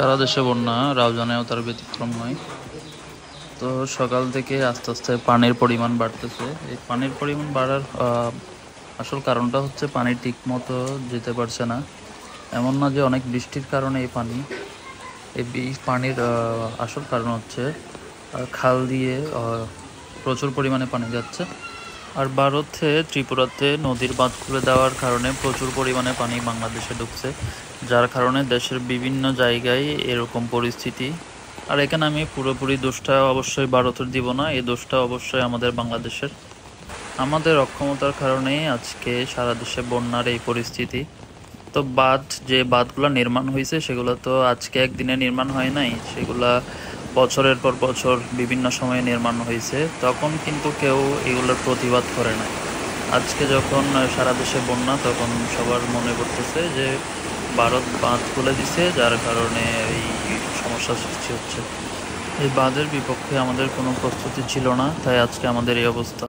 সারা দেশে বন্যা, রাউজানেও তার ব্যতিক্রম নয়। তো সকাল থেকে আস্তে আস্তে পানির পরিমাণ বাড়তেছে। এই পানির পরিমাণ বাড়ার আসল কারণটা হচ্ছে পানি ঠিক মতো যেতে পারছে না। এমন না যে অনেক বৃষ্টির কারণে এই পানি, এই পানির আসল কারণ হচ্ছে খাল দিয়ে প্রচুর পরিমাণে পানি যাচ্ছে। আর ভারতে ত্রিপুরাতে নদীর বাঁধ খুলে দেওয়ার কারণে প্রচুর পরিমাণে পানি বাংলাদেশে ঢুকছে, যার কারণে দেশের বিভিন্ন জায়গায় এরকম পরিস্থিতি। আর এখানে আমি পুরোপুরি দোষটা অবশ্যই ভারতের দিব না, এই দোষটা অবশ্যই আমাদের বাংলাদেশের। আমাদের অক্ষমতার কারণেই আজকে সারা দেশে বন্যার এই পরিস্থিতি। তো যে বাঁধগুলো নির্মাণ হয়েছে সেগুলো তো আজকে একদিনে নির্মাণ হয় নাই, সেগুলা বছরের পর বছর বিভিন্ন সময়ে নির্মাণ হয়েছে, তখন কিন্তু কেউ এগুলোর প্রতিবাদ করে নাই। আজকে যখন সারা দেশে বন্যা, তখন সবার মনে পড়তেছে যে ভারত বাঁধ খুলে দিছে, যার কারণে এই সমস্যার সৃষ্টি হচ্ছে। এই বাঁধের বিপক্ষে আমাদের কোনো প্রস্তুতি ছিল না, তাই আজকে আমাদের এই অবস্থা।